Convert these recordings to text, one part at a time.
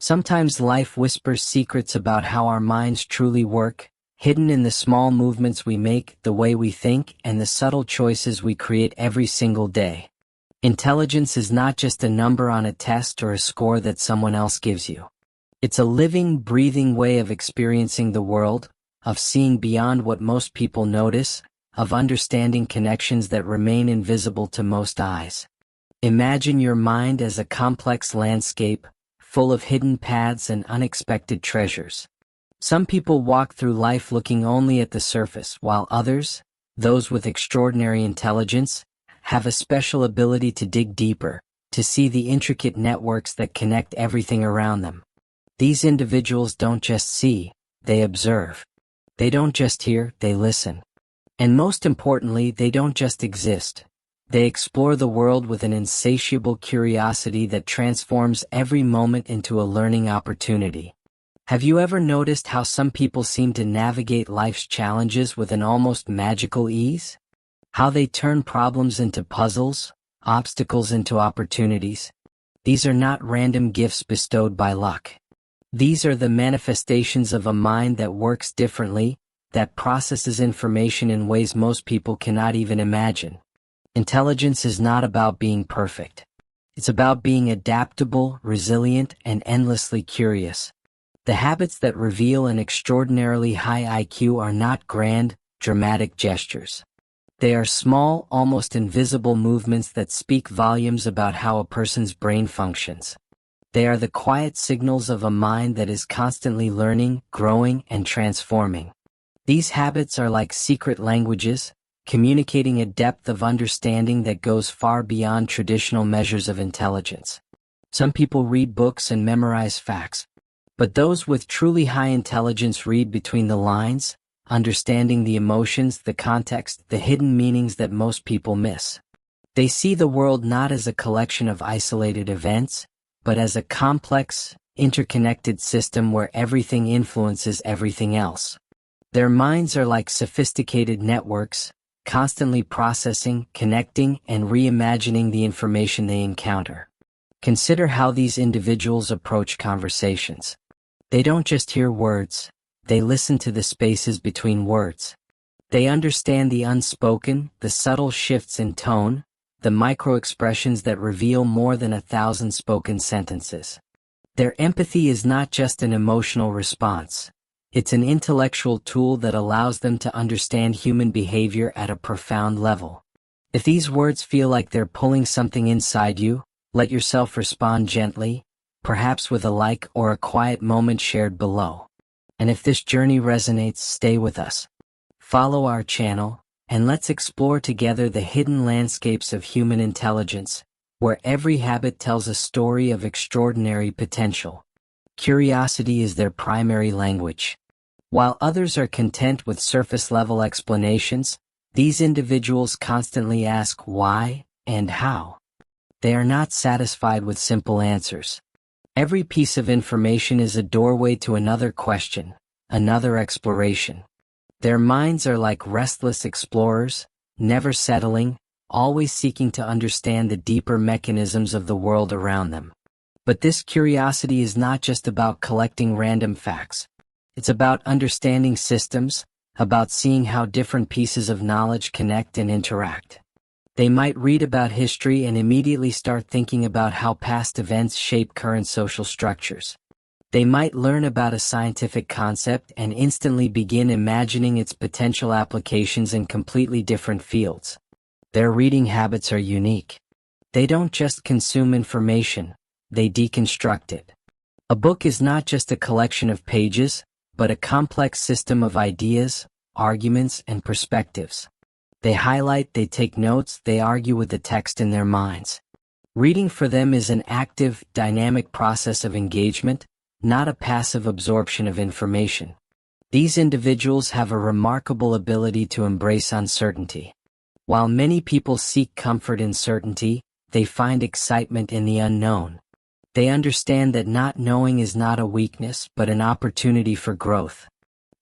Sometimes life whispers secrets about how our minds truly work, hidden in the small movements we make, the way we think, and the subtle choices we create every single day. Intelligence is not just a number on a test or a score that someone else gives you. It's a living, breathing way of experiencing the world, of seeing beyond what most people notice, of understanding connections that remain invisible to most eyes. Imagine your mind as a complex landscape, full of hidden paths and unexpected treasures. Some people walk through life looking only at the surface, while others, those with extraordinary intelligence, have a special ability to dig deeper, to see the intricate networks that connect everything around them. These individuals don't just see, they observe. They don't just hear, they listen. And most importantly, they don't just exist. They explore the world with an insatiable curiosity that transforms every moment into a learning opportunity. Have you ever noticed how some people seem to navigate life's challenges with an almost magical ease? How they turn problems into puzzles, obstacles into opportunities? These are not random gifts bestowed by luck. These are the manifestations of a mind that works differently, that processes information in ways most people cannot even imagine. Intelligence is not about being perfect. It's about being adaptable, resilient, and endlessly curious. The habits that reveal an extraordinarily high IQ are not grand, dramatic gestures. They are small, almost invisible movements that speak volumes about how a person's brain functions. They are the quiet signals of a mind that is constantly learning, growing, and transforming. These habits are like secret languages, communicating a depth of understanding that goes far beyond traditional measures of intelligence. Some people read books and memorize facts, but those with truly high intelligence read between the lines, understanding the emotions, the context, the hidden meanings that most people miss. They see the world not as a collection of isolated events, but as a complex, interconnected system where everything influences everything else. Their minds are like sophisticated networks, constantly processing, connecting, and reimagining the information they encounter. Consider how these individuals approach conversations. They don't just hear words, they listen to the spaces between words. They understand the unspoken, the subtle shifts in tone, the micro-expressions that reveal more than 1,000 spoken sentences. Their empathy is not just an emotional response. It's an intellectual tool that allows them to understand human behavior at a profound level. If these words feel like they're pulling something inside you, let yourself respond gently, perhaps with a like or a quiet moment shared below. And if this journey resonates, stay with us. Follow our channel, and let's explore together the hidden landscapes of human intelligence, where every habit tells a story of extraordinary potential. Curiosity is their primary language. While others are content with surface-level explanations, these individuals constantly ask why and how. They are not satisfied with simple answers. Every piece of information is a doorway to another question, another exploration. Their minds are like restless explorers, never settling, always seeking to understand the deeper mechanisms of the world around them. But this curiosity is not just about collecting random facts. It's about understanding systems, about seeing how different pieces of knowledge connect and interact. They might read about history and immediately start thinking about how past events shape current social structures. They might learn about a scientific concept and instantly begin imagining its potential applications in completely different fields. Their reading habits are unique. They don't just consume information, they deconstruct it. A book is not just a collection of pages, but a complex system of ideas, arguments, and perspectives. They highlight, they take notes, they argue with the text in their minds. Reading for them is an active, dynamic process of engagement, not a passive absorption of information. These individuals have a remarkable ability to embrace uncertainty. While many people seek comfort in certainty, they find excitement in the unknown. They understand that not knowing is not a weakness but an opportunity for growth.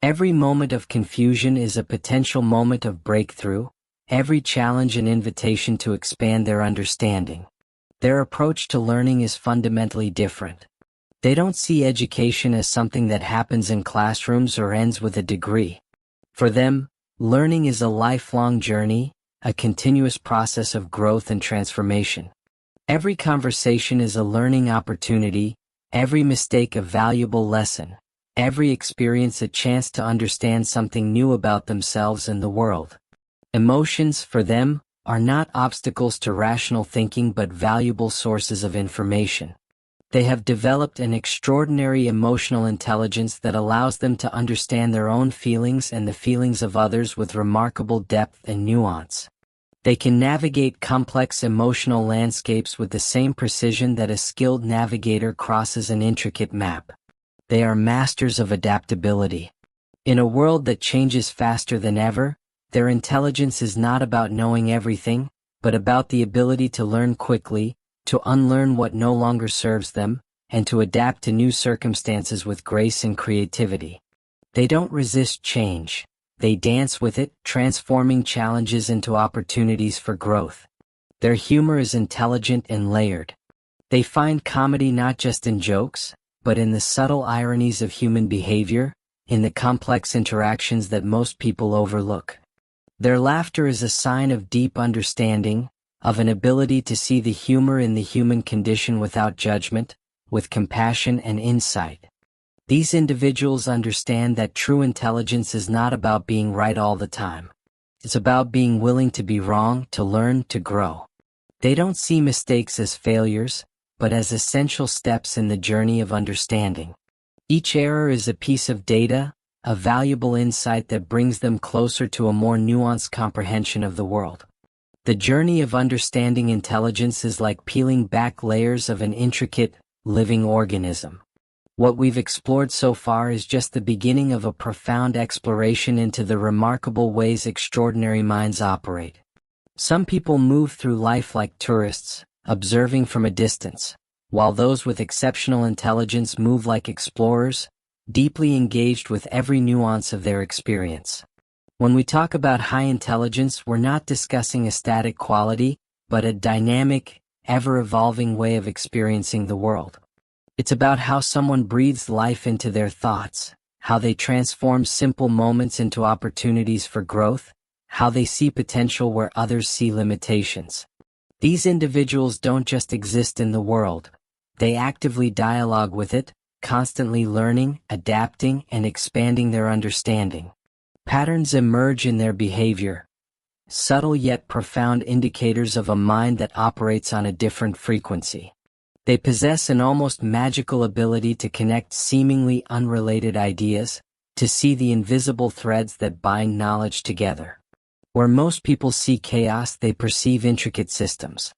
Every moment of confusion is a potential moment of breakthrough, every challenge an invitation to expand their understanding. Their approach to learning is fundamentally different. They don't see education as something that happens in classrooms or ends with a degree. For them, learning is a lifelong journey, a continuous process of growth and transformation. Every conversation is a learning opportunity, every mistake a valuable lesson, every experience a chance to understand something new about themselves and the world. Emotions, for them, are not obstacles to rational thinking but valuable sources of information. They have developed an extraordinary emotional intelligence that allows them to understand their own feelings and the feelings of others with remarkable depth and nuance. They can navigate complex emotional landscapes with the same precision that a skilled navigator crosses an intricate map. They are masters of adaptability. In a world that changes faster than ever, their intelligence is not about knowing everything, but about the ability to learn quickly, to unlearn what no longer serves them, and to adapt to new circumstances with grace and creativity. They don't resist change. They dance with it, transforming challenges into opportunities for growth. Their humor is intelligent and layered. They find comedy not just in jokes, but in the subtle ironies of human behavior, in the complex interactions that most people overlook. Their laughter is a sign of deep understanding, of an ability to see the humor in the human condition without judgment, with compassion and insight. These individuals understand that true intelligence is not about being right all the time. It's about being willing to be wrong, to learn, to grow. They don't see mistakes as failures, but as essential steps in the journey of understanding. Each error is a piece of data, a valuable insight that brings them closer to a more nuanced comprehension of the world. The journey of understanding intelligence is like peeling back layers of an intricate, living organism. What we've explored so far is just the beginning of a profound exploration into the remarkable ways extraordinary minds operate. Some people move through life like tourists, observing from a distance, while those with exceptional intelligence move like explorers, deeply engaged with every nuance of their experience. When we talk about high intelligence, we're not discussing a static quality, but a dynamic, ever-evolving way of experiencing the world. It's about how someone breathes life into their thoughts, how they transform simple moments into opportunities for growth, how they see potential where others see limitations. These individuals don't just exist in the world, they actively dialogue with it, constantly learning, adapting, and expanding their understanding. Patterns emerge in their behavior, subtle yet profound indicators of a mind that operates on a different frequency. They possess an almost magical ability to connect seemingly unrelated ideas, to see the invisible threads that bind knowledge together. Where most people see chaos, they perceive intricate systems.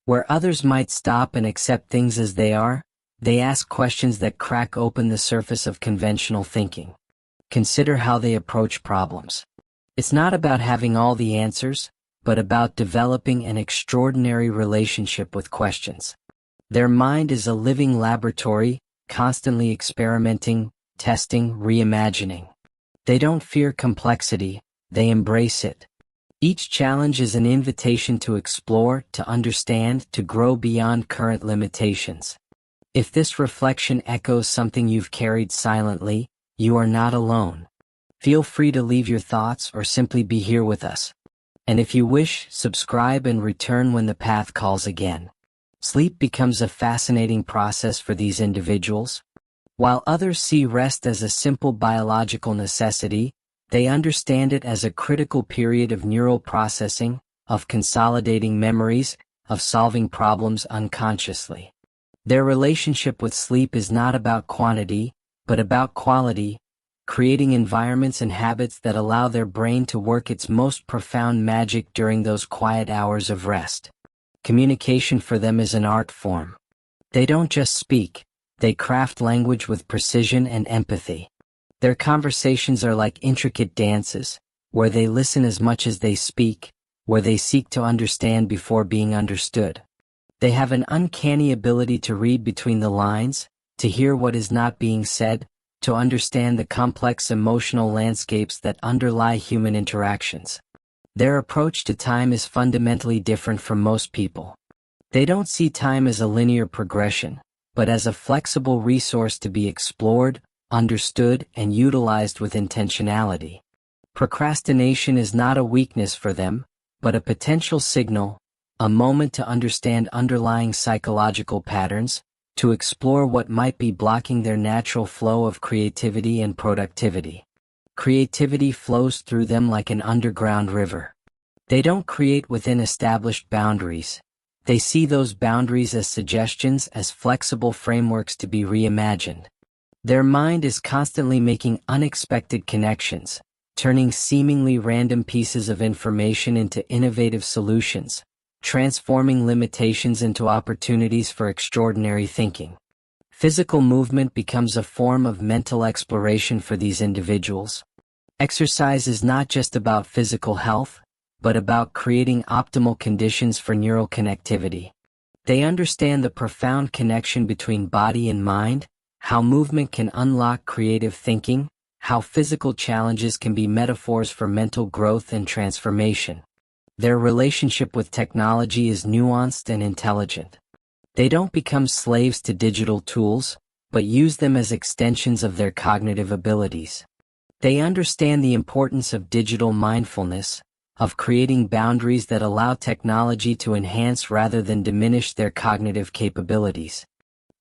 Where others might stop and accept things as they are, they ask questions that crack open the surface of conventional thinking. Consider how they approach problems. It's not about having all the answers, but about developing an extraordinary relationship with questions. Their mind is a living laboratory, constantly experimenting, testing, reimagining. They don't fear complexity, they embrace it. Each challenge is an invitation to explore, to understand, to grow beyond current limitations. If this reflection echoes something you've carried silently, you are not alone. Feel free to leave your thoughts or simply be here with us. And if you wish, subscribe and return when the path calls again. Sleep becomes a fascinating process for these individuals. While others see rest as a simple biological necessity, they understand it as a critical period of neural processing, of consolidating memories, of solving problems unconsciously. Their relationship with sleep is not about quantity, but about quality, creating environments and habits that allow their brain to work its most profound magic during those quiet hours of rest. Communication for them is an art form. They don't just speak, they craft language with precision and empathy. Their conversations are like intricate dances, where they listen as much as they speak, where they seek to understand before being understood. They have an uncanny ability to read between the lines, to hear what is not being said, to understand the complex emotional landscapes that underlie human interactions. Their approach to time is fundamentally different from most people. They don't see time as a linear progression, but as a flexible resource to be explored, understood, and utilized with intentionality. Procrastination is not a weakness for them, but a potential signal, a moment to understand underlying psychological patterns, to explore what might be blocking their natural flow of creativity and productivity. Creativity flows through them like an underground river. They don't create within established boundaries. They see those boundaries as suggestions, as flexible frameworks to be reimagined. Their mind is constantly making unexpected connections, turning seemingly random pieces of information into innovative solutions, transforming limitations into opportunities for extraordinary thinking. Physical movement becomes a form of mental exploration for these individuals. Exercise is not just about physical health, but about creating optimal conditions for neural connectivity. They understand the profound connection between body and mind, how movement can unlock creative thinking, how physical challenges can be metaphors for mental growth and transformation. Their relationship with technology is nuanced and intelligent. They don't become slaves to digital tools, but use them as extensions of their cognitive abilities. They understand the importance of digital mindfulness, of creating boundaries that allow technology to enhance rather than diminish their cognitive capabilities.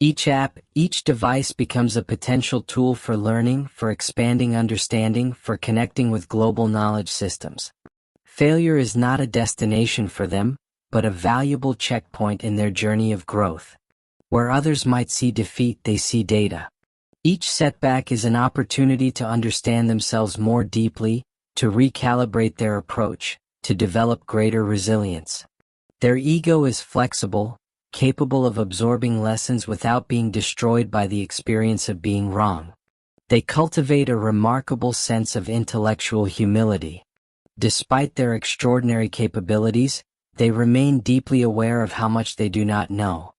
Each app, each device becomes a potential tool for learning, for expanding understanding, for connecting with global knowledge systems. Failure is not a destination for them, but a valuable checkpoint in their journey of growth. Where others might see defeat, they see data. Each setback is an opportunity to understand themselves more deeply, to recalibrate their approach, to develop greater resilience. Their ego is flexible, capable of absorbing lessons without being destroyed by the experience of being wrong. They cultivate a remarkable sense of intellectual humility. Despite their extraordinary capabilities, they remain deeply aware of how much they do not know.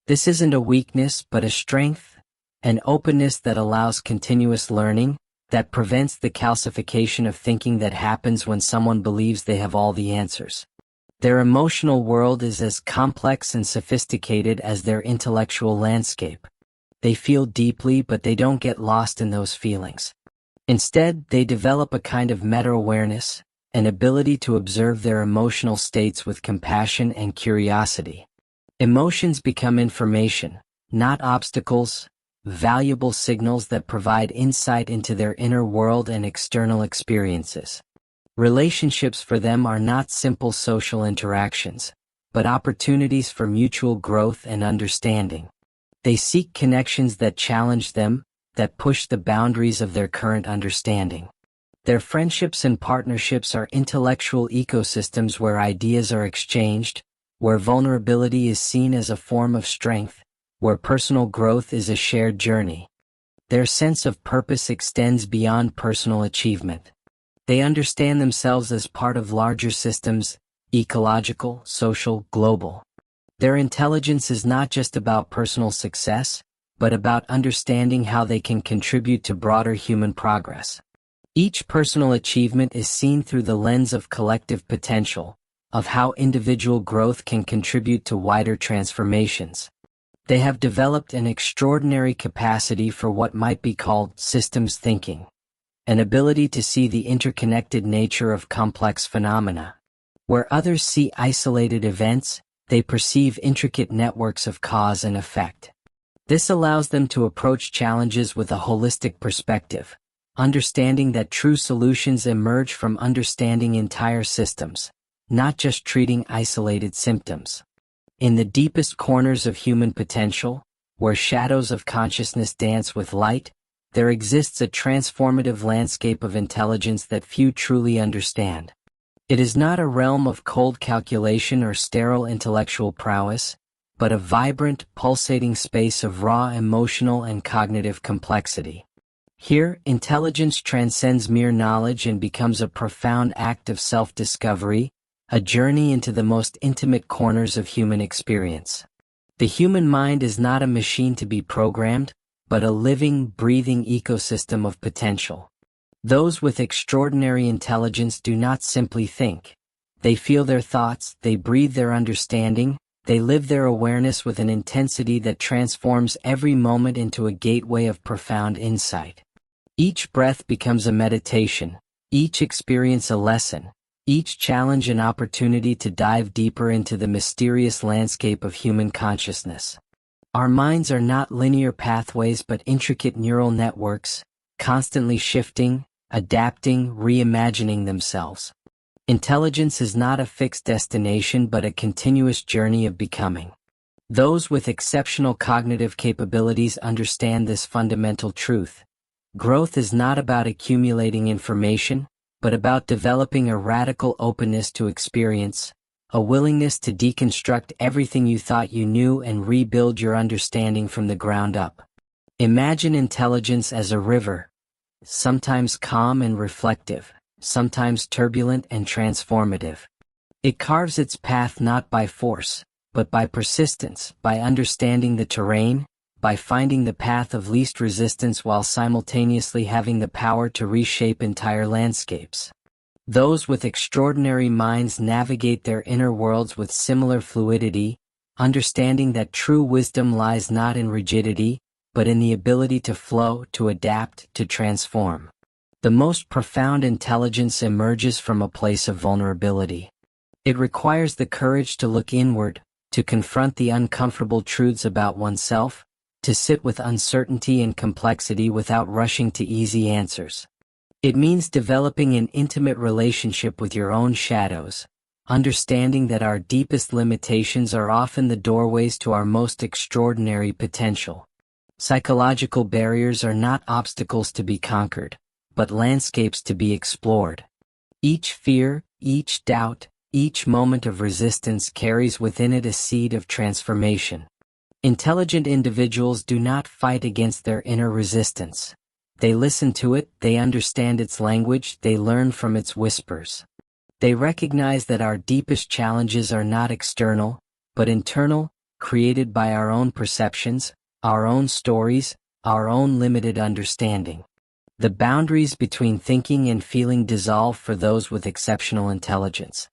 This isn't a weakness but a strength, an openness that allows continuous learning, that prevents the calcification of thinking that happens when someone believes they have all the answers. Their emotional world is as complex and sophisticated as their intellectual landscape. They feel deeply, but they don't get lost in those feelings. Instead, they develop a kind of meta-awareness, an ability to observe their emotional states with compassion and curiosity. Emotions become information, not obstacles, valuable signals that provide insight into their inner world and external experiences. Relationships for them are not simple social interactions, but opportunities for mutual growth and understanding. They seek connections that challenge them, that push the boundaries of their current understanding. Their friendships and partnerships are intellectual ecosystems where ideas are exchanged, where vulnerability is seen as a form of strength, where personal growth is a shared journey. Their sense of purpose extends beyond personal achievement. They understand themselves as part of larger systems, ecological, social, global. Their intelligence is not just about personal success, but about understanding how they can contribute to broader human progress. Each personal achievement is seen through the lens of collective potential, of how individual growth can contribute to wider transformations. They have developed an extraordinary capacity for what might be called systems thinking, an ability to see the interconnected nature of complex phenomena. Where others see isolated events, they perceive intricate networks of cause and effect. This allows them to approach challenges with a holistic perspective, understanding that true solutions emerge from understanding entire systems, not just treating isolated symptoms. In the deepest corners of human potential, where shadows of consciousness dance with light, there exists a transformative landscape of intelligence that few truly understand. It is not a realm of cold calculation or sterile intellectual prowess, but a vibrant, pulsating space of raw emotional and cognitive complexity. Here, intelligence transcends mere knowledge and becomes a profound act of self-discovery, a journey into the most intimate corners of human experience. The human mind is not a machine to be programmed, but a living, breathing ecosystem of potential. Those with extraordinary intelligence do not simply think. They feel their thoughts, they breathe their understanding, They live their awareness with an intensity that transforms every moment into a gateway of profound insight. Each breath becomes a meditation, each experience a lesson, each challenge an opportunity to dive deeper into the mysterious landscape of human consciousness. Our minds are not linear pathways but intricate neural networks, constantly shifting, adapting, reimagining themselves. Intelligence is not a fixed destination but a continuous journey of becoming. Those with exceptional cognitive capabilities understand this fundamental truth. Growth is not about accumulating information, but about developing a radical openness to experience, a willingness to deconstruct everything you thought you knew and rebuild your understanding from the ground up. Imagine intelligence as a river, sometimes calm and reflective, sometimes turbulent and transformative. It carves its path not by force, but by persistence, by understanding the terrain, by finding the path of least resistance while simultaneously having the power to reshape entire landscapes. Those with extraordinary minds navigate their inner worlds with similar fluidity, understanding that true wisdom lies not in rigidity, but in the ability to flow, to adapt, to transform. The most profound intelligence emerges from a place of vulnerability. It requires the courage to look inward, to confront the uncomfortable truths about oneself, to sit with uncertainty and complexity without rushing to easy answers. It means developing an intimate relationship with your own shadows, understanding that our deepest limitations are often the doorways to our most extraordinary potential. Psychological barriers are not obstacles to be conquered, but landscapes to be explored. Each fear, each doubt, each moment of resistance carries within it a seed of transformation. Intelligent individuals do not fight against their inner resistance. They listen to it, they understand its language, they learn from its whispers. They recognize that our deepest challenges are not external, but internal, created by our own perceptions, our own stories, our own limited understanding. The boundaries between thinking and feeling dissolve for those with exceptional intelligence.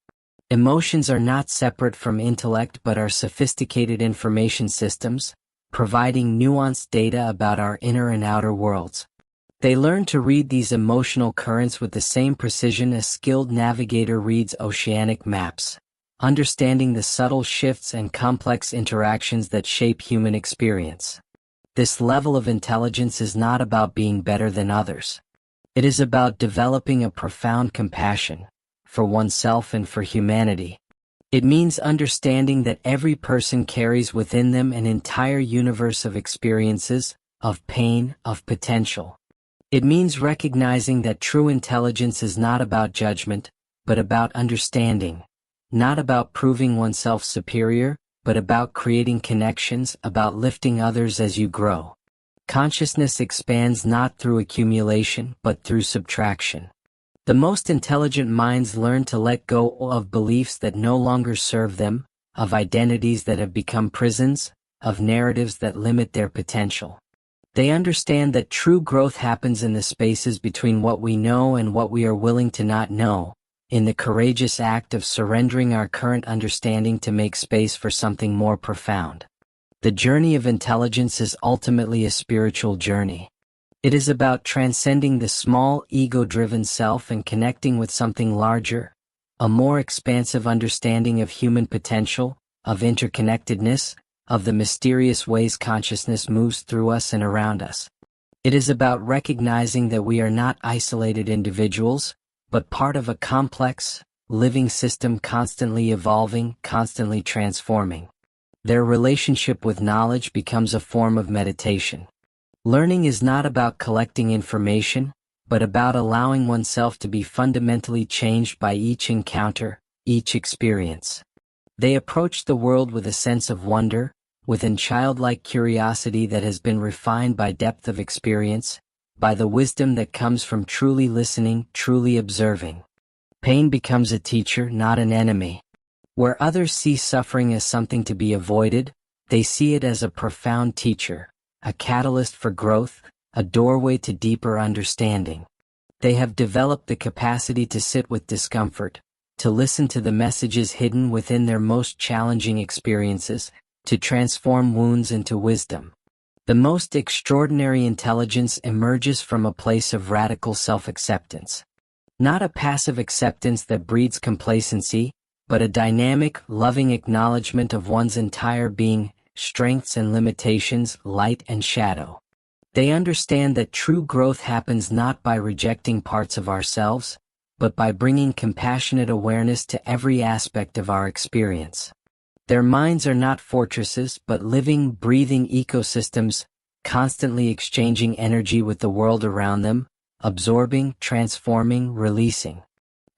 Emotions are not separate from intellect but are sophisticated information systems, providing nuanced data about our inner and outer worlds. They learn to read these emotional currents with the same precision a skilled navigator reads oceanic maps, understanding the subtle shifts and complex interactions that shape human experience. This level of intelligence is not about being better than others. It is about developing a profound compassion for oneself and for humanity. It means understanding that every person carries within them an entire universe of experiences, of pain, of potential. It means recognizing that true intelligence is not about judgment, but about understanding, not about proving oneself superior, but about creating connections, about lifting others as you grow. Consciousness expands not through accumulation, but through subtraction. The most intelligent minds learn to let go of beliefs that no longer serve them, of identities that have become prisons, of narratives that limit their potential. They understand that true growth happens in the spaces between what we know and what we are willing to not know, in the courageous act of surrendering our current understanding to make space for something more profound. The journey of intelligence is ultimately a spiritual journey. It is about transcending the small, ego-driven self and connecting with something larger, a more expansive understanding of human potential, of interconnectedness, of the mysterious ways consciousness moves through us and around us. It is about recognizing that we are not isolated individuals, but part of a complex, living system constantly evolving, constantly transforming. Their relationship with knowledge becomes a form of meditation. Learning is not about collecting information, but about allowing oneself to be fundamentally changed by each encounter, each experience. They approach the world with a sense of wonder, with a childlike curiosity that has been refined by depth of experience, by the wisdom that comes from truly listening, truly observing. Pain becomes a teacher, not an enemy. Where others see suffering as something to be avoided, they see it as a profound teacher, a catalyst for growth, a doorway to deeper understanding. They have developed the capacity to sit with discomfort, to listen to the messages hidden within their most challenging experiences, to transform wounds into wisdom. The most extraordinary intelligence emerges from a place of radical self-acceptance. Not a passive acceptance that breeds complacency, but a dynamic, loving acknowledgement of one's entire being, strengths and limitations, light and shadow. They understand that true growth happens not by rejecting parts of ourselves, but by bringing compassionate awareness to every aspect of our experience. Their minds are not fortresses, but living, breathing ecosystems, constantly exchanging energy with the world around them, absorbing, transforming, releasing.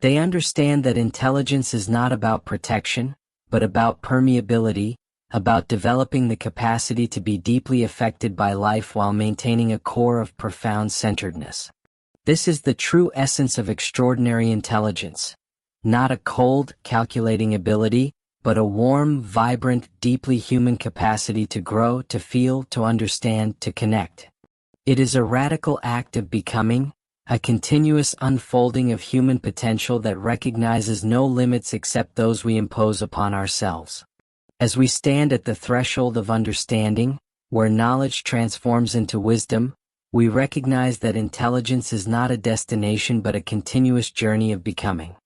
They understand that intelligence is not about protection, but about permeability, about developing the capacity to be deeply affected by life while maintaining a core of profound centeredness. This is the true essence of extraordinary intelligence. Not a cold, calculating ability, but a warm, vibrant, deeply human capacity to grow, to feel, to understand, to connect. It is a radical act of becoming, a continuous unfolding of human potential that recognizes no limits except those we impose upon ourselves. As we stand at the threshold of understanding, where knowledge transforms into wisdom, we recognize that intelligence is not a destination but a continuous journey of becoming.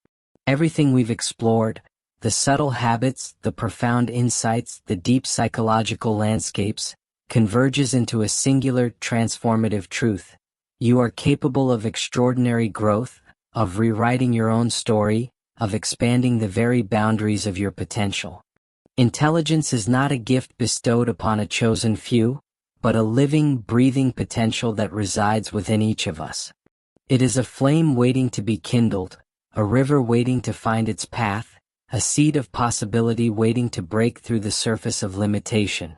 Everything we've explored, the subtle habits, the profound insights, the deep psychological landscapes, converges into a singular, transformative truth. You are capable of extraordinary growth, of rewriting your own story, of expanding the very boundaries of your potential. Intelligence is not a gift bestowed upon a chosen few, but a living, breathing potential that resides within each of us. It is a flame waiting to be kindled, a river waiting to find its path, a seed of possibility waiting to break through the surface of limitation.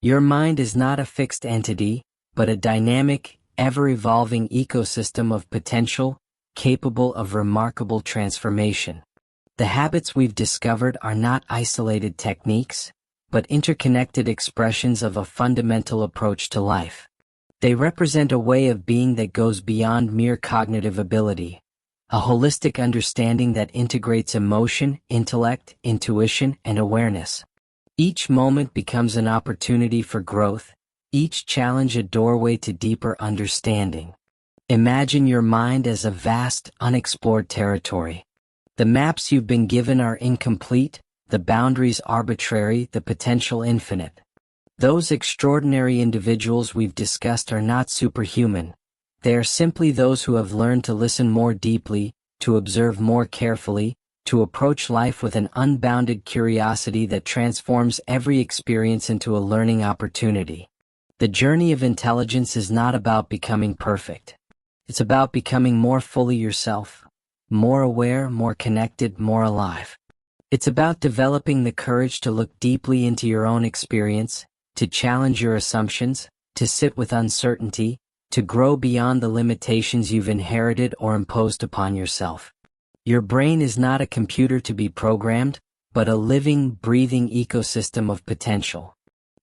Your mind is not a fixed entity, but a dynamic, ever-evolving ecosystem of potential, capable of remarkable transformation. The habits we've discovered are not isolated techniques, but interconnected expressions of a fundamental approach to life. They represent a way of being that goes beyond mere cognitive ability, a holistic understanding that integrates emotion, intellect, intuition, and awareness. Each moment becomes an opportunity for growth, each challenge a doorway to deeper understanding. Imagine your mind as a vast, unexplored territory. The maps you've been given are incomplete, the boundaries arbitrary, the potential infinite. Those extraordinary individuals we've discussed are not superhuman. They are simply those who have learned to listen more deeply, to observe more carefully, to approach life with an unbounded curiosity that transforms every experience into a learning opportunity. The journey of intelligence is not about becoming perfect. It's about becoming more fully yourself, more aware, more connected, more alive. It's about developing the courage to look deeply into your own experience, to challenge your assumptions, to sit with uncertainty, to grow beyond the limitations you've inherited or imposed upon yourself. Your brain is not a computer to be programmed, but a living, breathing ecosystem of potential.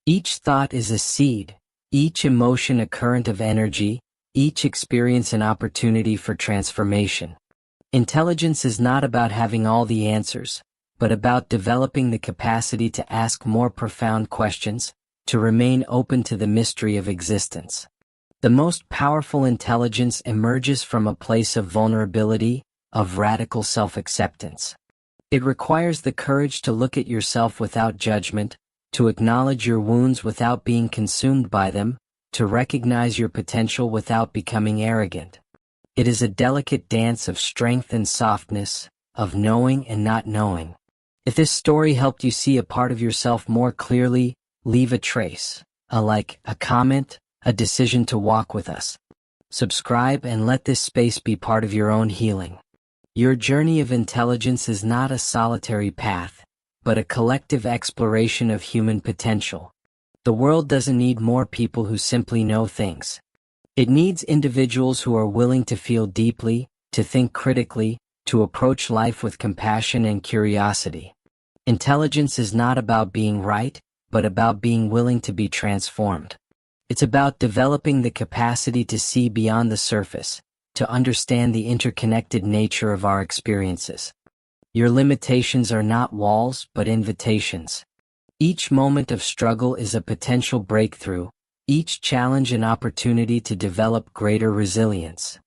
Each thought is a seed, each emotion a current of energy, each experience an opportunity for transformation. Intelligence is not about having all the answers, but about developing the capacity to ask more profound questions, to remain open to the mystery of existence. The most powerful intelligence emerges from a place of vulnerability, of radical self-acceptance. It requires the courage to look at yourself without judgment, to acknowledge your wounds without being consumed by them, to recognize your potential without becoming arrogant. It is a delicate dance of strength and softness, of knowing and not knowing. If this story helped you see a part of yourself more clearly, leave a trace, a like, a comment, a decision to walk with us. Subscribe and let this space be part of your own healing. Your journey of intelligence is not a solitary path, but a collective exploration of human potential. The world doesn't need more people who simply know things. It needs individuals who are willing to feel deeply, to think critically, to approach life with compassion and curiosity. Intelligence is not about being right, but about being willing to be transformed. It's about developing the capacity to see beyond the surface, to understand the interconnected nature of our experiences. Your limitations are not walls, but invitations. Each moment of struggle is a potential breakthrough, each challenge an opportunity to develop greater resilience.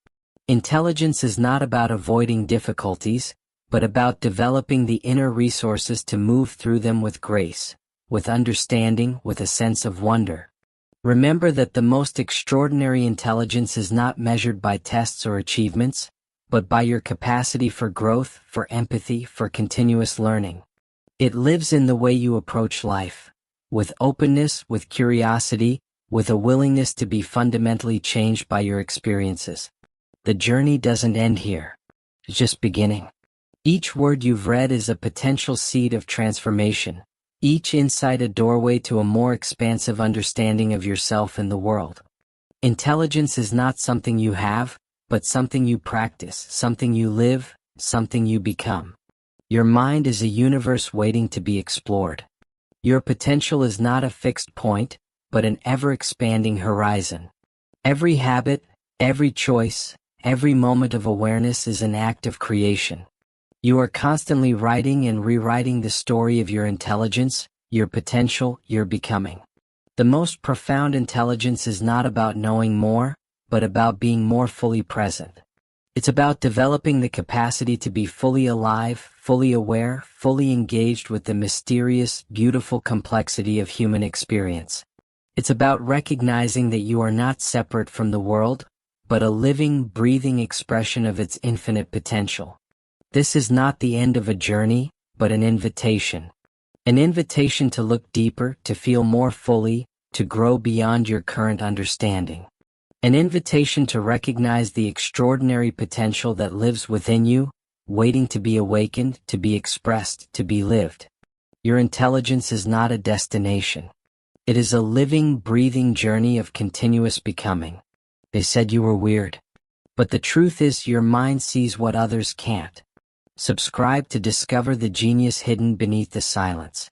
Intelligence is not about avoiding difficulties, but about developing the inner resources to move through them with grace, with understanding, with a sense of wonder. Remember that the most extraordinary intelligence is not measured by tests or achievements, but by your capacity for growth, for empathy, for continuous learning. It lives in the way you approach life, with openness, with curiosity, with a willingness to be fundamentally changed by your experiences. The journey doesn't end here. It's just beginning. Each word you've read is a potential seed of transformation, each insight a doorway to a more expansive understanding of yourself and the world. Intelligence is not something you have, but something you practice, something you live, something you become. Your mind is a universe waiting to be explored. Your potential is not a fixed point, but an ever-expanding horizon. Every habit, every choice, every moment of awareness is an act of creation. You are constantly writing and rewriting the story of your intelligence, your potential, your becoming. The most profound intelligence is not about knowing more, but about being more fully present. It's about developing the capacity to be fully alive, fully aware, fully engaged with the mysterious, beautiful complexity of human experience. It's about recognizing that you are not separate from the world, but a living, breathing expression of its infinite potential. This is not the end of a journey, but an invitation. An invitation to look deeper, to feel more fully, to grow beyond your current understanding. An invitation to recognize the extraordinary potential that lives within you, waiting to be awakened, to be expressed, to be lived. Your intelligence is not a destination. It is a living, breathing journey of continuous becoming. They said you were weird. But the truth is your mind sees what others can't. Subscribe to discover the genius hidden beneath the silence.